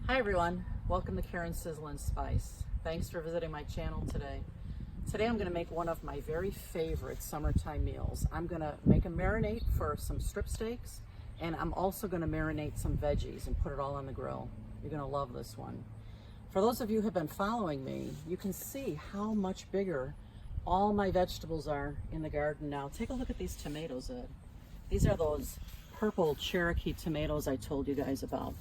Hi everyone, welcome to Karen's Sizzle and Spice. Thanks for visiting my channel today. Today I'm going to make one of my very favorite summertime meals. I'm going to make a marinade for some strip steaks, and I'm also going to marinate some veggies and put it all on the grill. You're going to love this one. For those of you who have been following me, you can see how much bigger all my vegetables are in the garden now. Take a look at these tomatoes, Ed. These are those purple Cherokee tomatoes I told you guys about.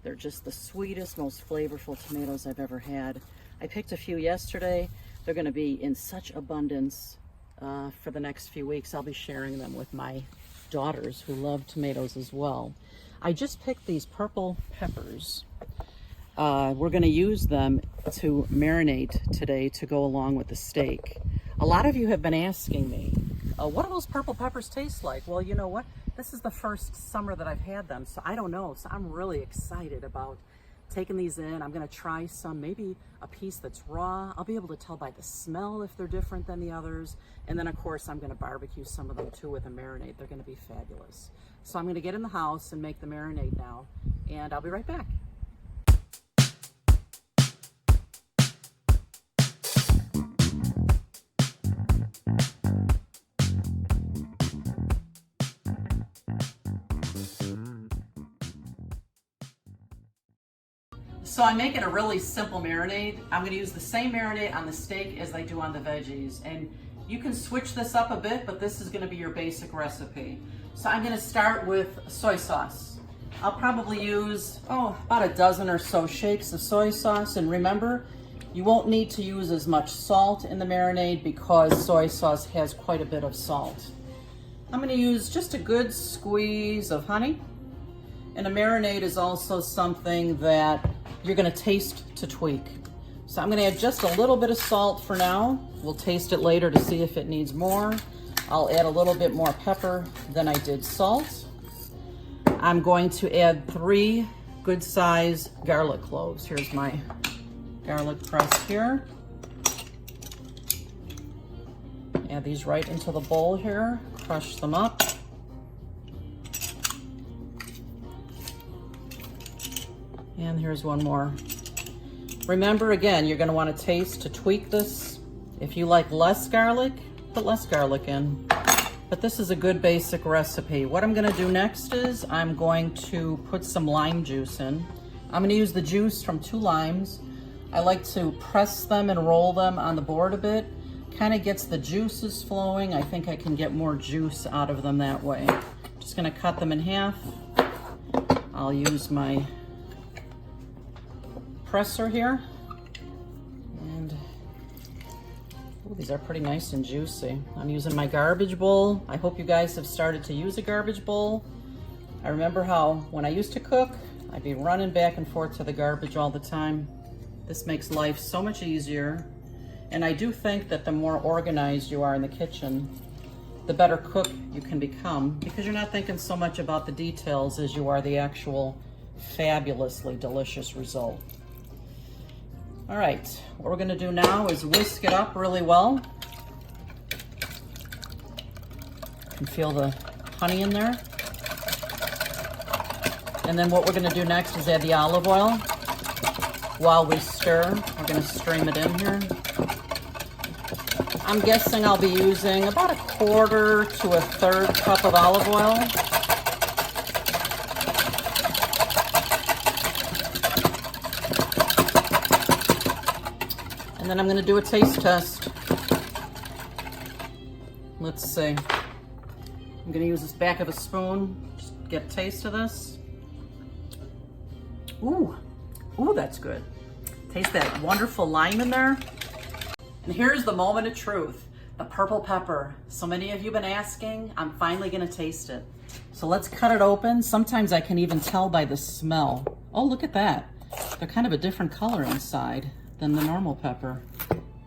They're just the sweetest, most flavorful tomatoes I've ever had. I picked a few yesterday. They're going to be in such abundance for the next few weeks. I'll be sharing them with my daughters who love tomatoes as well. I just picked these purple peppers. We're going to use them to marinate today to go along with the steak. A lot of you have been asking me, what do those purple peppers taste like? Well, you know what? This is the first summer that I've had them, so I don't know. So I'm really excited about taking these in. I'm going to try some, maybe a piece that's raw. I'll be able to tell by the smell if they're different than the others. And then, of course, I'm going to barbecue some of them too with a marinade. They're going to be fabulous. So I'm going to get in the house and make the marinade now, and I'll be right back. So I'm making a really simple marinade. I'm going to use the same marinade on the steak as I do on the veggies. And you can switch this up a bit, but this is going to be your basic recipe. So I'm going to start with soy sauce. I'll probably use, about a dozen or so shakes of soy sauce. And remember, you won't need to use as much salt in the marinade because soy sauce has quite a bit of salt. I'm going to use just a good squeeze of honey. And a marinade is also something that you're going to taste to tweak. So I'm going to add just a little bit of salt for now. We'll taste it later to see if it needs more. I'll add a little bit more pepper than I did salt. I'm going to add 3 good size garlic cloves. Here's my garlic press here. Add these right into the bowl here. Crush them up. And here's one more. Remember, again, you're going to want to taste to tweak this. If you like less garlic, put less garlic in. But this is a good basic recipe. What I'm going to do next is I'm going to put some lime juice in. I'm going to use the juice from 2 limes. I like to press them and roll them on the board a bit. Kind of gets the juices flowing. I think I can get more juice out of them that way. Just going to cut them in half. I'll use my presser here, and these are pretty nice and juicy. I'm using my garbage bowl. I hope you guys have started to use a garbage bowl. I remember how when I used to cook, I'd be running back and forth to the garbage all the time. This makes life so much easier, and I do think that the more organized you are in the kitchen, the better cook you can become, because you're not thinking so much about the details as you are the actual fabulously delicious result. All right, what we're gonna do now is whisk it up really well. You can feel the honey in there. And then what we're gonna do next is add the olive oil. While we stir, we're gonna stream it in here. I'm guessing I'll be using about 1/4 to 1/3 cup of olive oil. And then I'm going to do a taste test. Let's see. I'm going to use this back of a spoon. Just get a taste of this. Ooh, that's good. Taste that wonderful lime in there. And here's the moment of truth. The purple pepper. So many of you have been asking. I'm finally going to taste it. So let's cut it open. Sometimes I can even tell by the smell. Oh, look at that. They're kind of a different color inside than the normal pepper.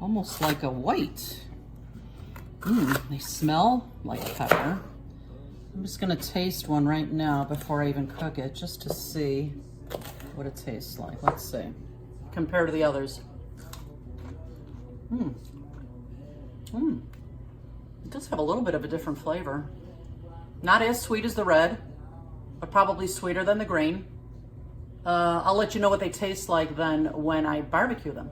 Almost like a white. They smell like pepper. I'm just gonna taste one right now before I even cook it, just to see what it tastes like. Let's see. Compared to the others. It does have a little bit of a different flavor. Not as sweet as the red, but probably sweeter than the green. I'll let you know what they taste like then when I barbecue them.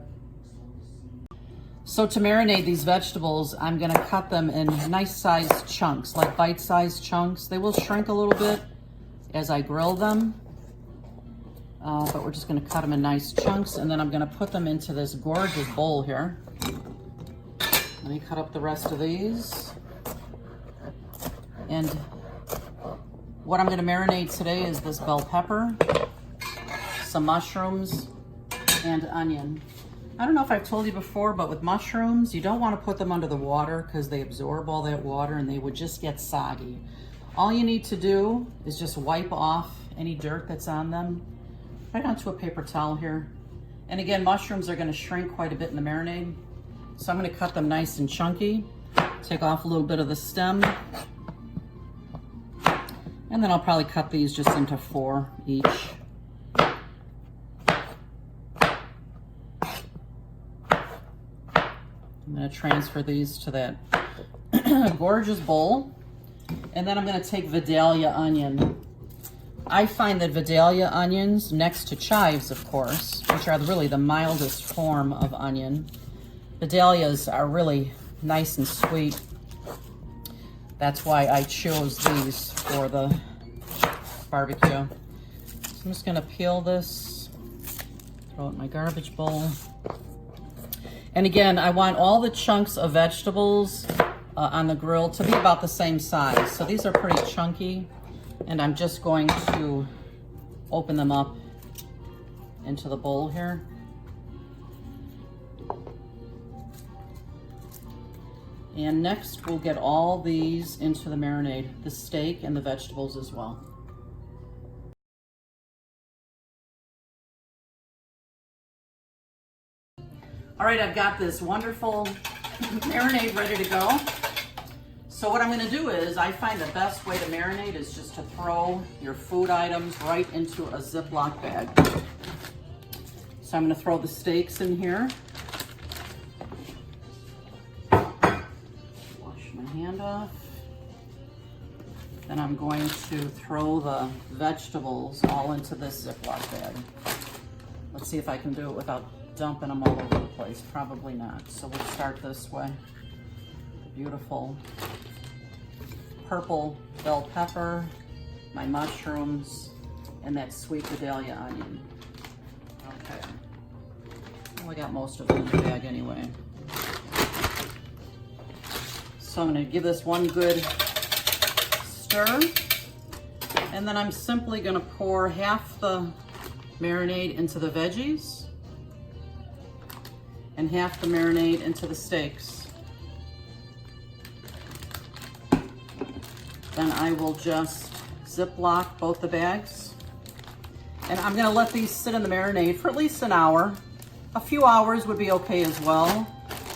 So to marinate these vegetables, I'm gonna cut them in nice sized chunks, like bite-sized chunks. They will shrink a little bit as I grill them, but we're just gonna cut them in nice chunks, and then I'm gonna put them into this gorgeous bowl here. Let me cut up the rest of these. And what I'm gonna marinate today is this bell pepper, some mushrooms, and onion. I don't know if I've told you before, but with mushrooms, you don't want to put them under the water because they absorb all that water and they would just get soggy. All you need to do is just wipe off any dirt that's on them, right onto a paper towel here. And again, mushrooms are going to shrink quite a bit in the marinade. So I'm going to cut them nice and chunky, take off a little bit of the stem, and then I'll probably cut these just into 4 each. I'm going to transfer these to that gorgeous bowl. And then I'm going to take Vidalia onion. I find that Vidalia onions, next to chives, of course, which are really the mildest form of onion, Vidalias are really nice and sweet. That's why I chose these for the barbecue. So I'm just going to peel this, throw it in my garbage bowl. And again, I want all the chunks of vegetables on the grill to be about the same size. So these are pretty chunky, and I'm just going to open them up into the bowl here. And next we'll get all these into the marinade, the steak and the vegetables as well. All right, I've got this wonderful marinade ready to go. So what I'm gonna do is, I find the best way to marinate is just to throw your food items right into a Ziploc bag. So I'm gonna throw the steaks in here. Wash my hand off. Then I'm going to throw the vegetables all into this Ziploc bag. Let's see if I can do it without dumping them all over the place. Probably not. So we'll start this way. Beautiful purple bell pepper, my mushrooms, and that sweet Vidalia onion. Okay. Well, I got most of them in the bag anyway. So I'm going to give this one good stir, and then I'm simply going to pour half the marinade into the veggies and half the marinade into the steaks. Then I will just Ziploc both the bags. And I'm gonna let these sit in the marinade for at least an hour. A few hours would be okay as well.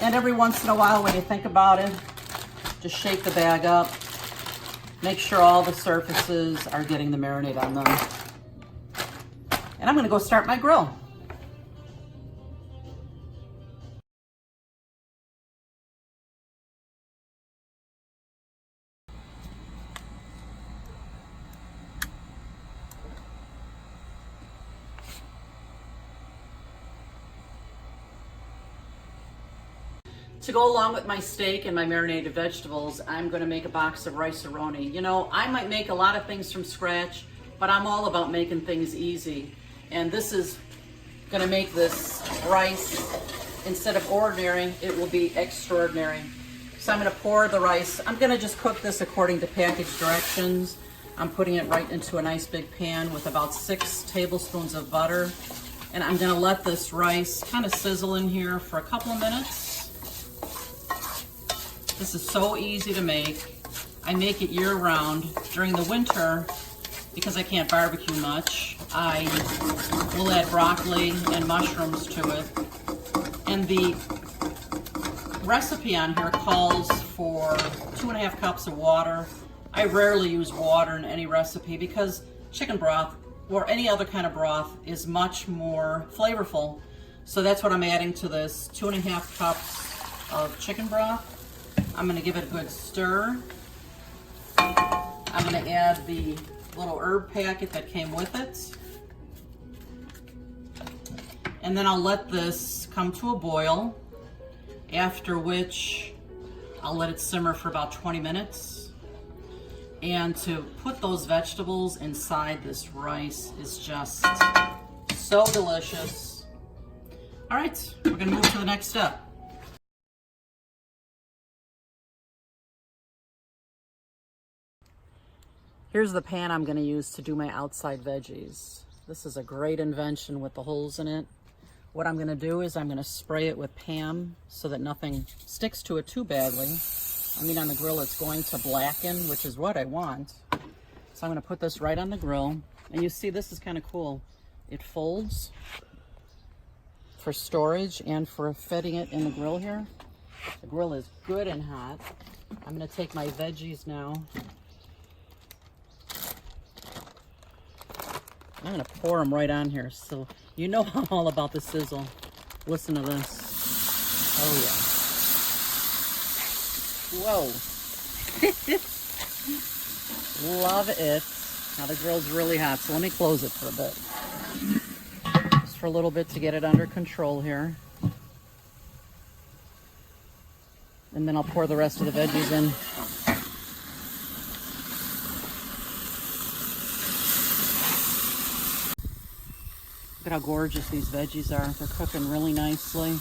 And every once in a while, when you think about it, just shake the bag up. Make sure all the surfaces are getting the marinade on them. And I'm gonna go start my grill. To go along with my steak and my marinated vegetables, I'm going to make a box of rice-a-roni. You know, I might make a lot of things from scratch, but I'm all about making things easy. And this is going to make this rice, instead of ordinary, it will be extraordinary. So I'm going to pour the rice. I'm going to just cook this according to package directions. I'm putting it right into a nice big pan with about 6 tablespoons of butter. And I'm going to let this rice kind of sizzle in here for a couple of minutes. This is so easy to make. I make it year-round. During the winter, because I can't barbecue much, I will add broccoli and mushrooms to it. And the recipe on here calls for 2.5 cups of water. I rarely use water in any recipe because chicken broth or any other kind of broth is much more flavorful. So that's what I'm adding to this, 2.5 cups of chicken broth. I'm going to give it a good stir. I'm going to add the little herb packet that came with it. And then I'll let this come to a boil, after which I'll let it simmer for about 20 minutes. And to put those vegetables inside this rice is just so delicious. All right, we're gonna move to the next step. Here's the pan I'm gonna use to do my outside veggies. This is a great invention with the holes in it. What I'm gonna do is I'm gonna spray it with Pam so that nothing sticks to it too badly. I mean, on the grill it's going to blacken, which is what I want. So I'm gonna put this right on the grill. And you see, this is kind of cool. It folds for storage and for fitting it in the grill here. The grill is good and hot. I'm gonna take my veggies now. I'm gonna pour them right on here. So you know I'm all about the sizzle. Listen to this. Oh yeah. Whoa. Love it. Now the grill's really hot, so let me close it for a bit. Just for a little bit to get it under control here. And then I'll pour the rest of the veggies in. Look at how gorgeous these veggies are. They're cooking really nicely.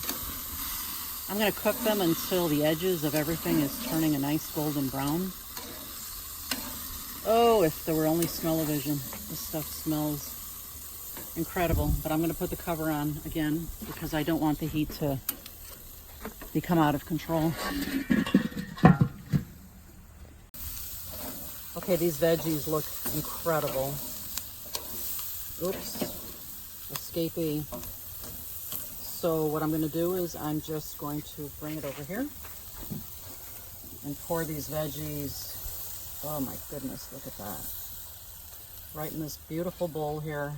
I'm going to cook them until the edges of everything is turning a nice golden brown. Oh, if there were only smell-o-vision. This stuff smells incredible. But I'm going to put the cover on again because I don't want the heat to become out of control. Okay, these veggies look incredible. Oops. Escapee. So what I'm going to do is I'm just going to bring it over here and pour these veggies. Oh my goodness, look at that. Right in this beautiful bowl here.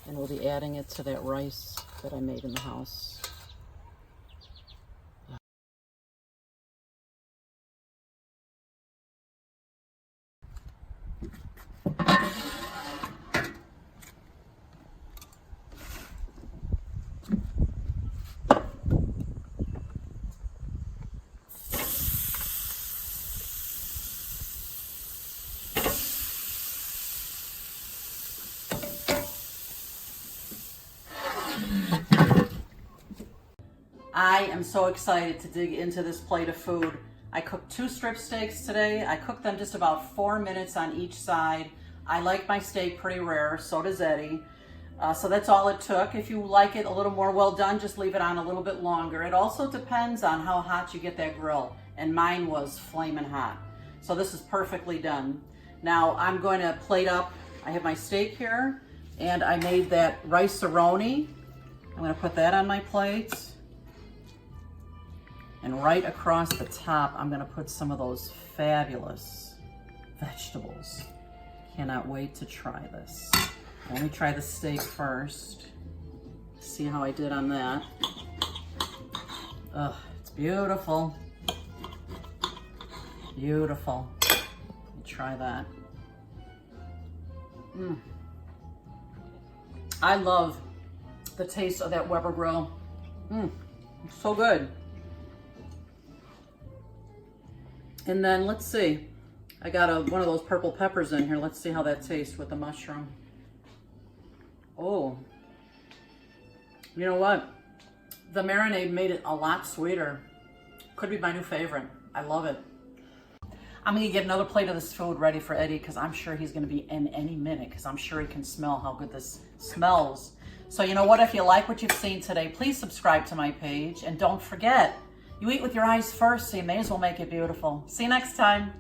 And we'll be adding it to that rice that I made in the house. I am so excited to dig into this plate of food. I cooked 2 strip steaks today. I cooked them just about 4 minutes on each side. I like my steak pretty rare, so does Eddie. So that's all it took. If you like it a little more well done, just leave it on a little bit longer. It also depends on how hot you get that grill, and mine was flaming hot. So this is perfectly done. Now I'm going to plate up. I have my steak here, and I made that rice-a-roni. I'm going to put that on my plate. And right across the top, I'm gonna put some of those fabulous vegetables. Cannot wait to try this. Let me try the steak first. See how I did on that. Ugh, it's beautiful. Beautiful. Let me try that. I love the taste of that Weber grill. It's so good. And then let's see, I got one of those purple peppers in here. Let's see how that tastes with the mushroom. Oh, you know what? The marinade made it a lot sweeter. Could be my new favorite. I love it. I'm gonna get another plate of this food ready for Eddie because I'm sure he's gonna be in any minute because I'm sure he can smell how good this smells. So you know what? If you like what you've seen today, please subscribe to my page and don't forget, you eat with your eyes first, so you may as well make it beautiful. See you next time.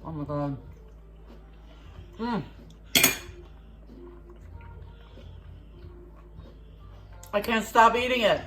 Oh my God. I can't stop eating it.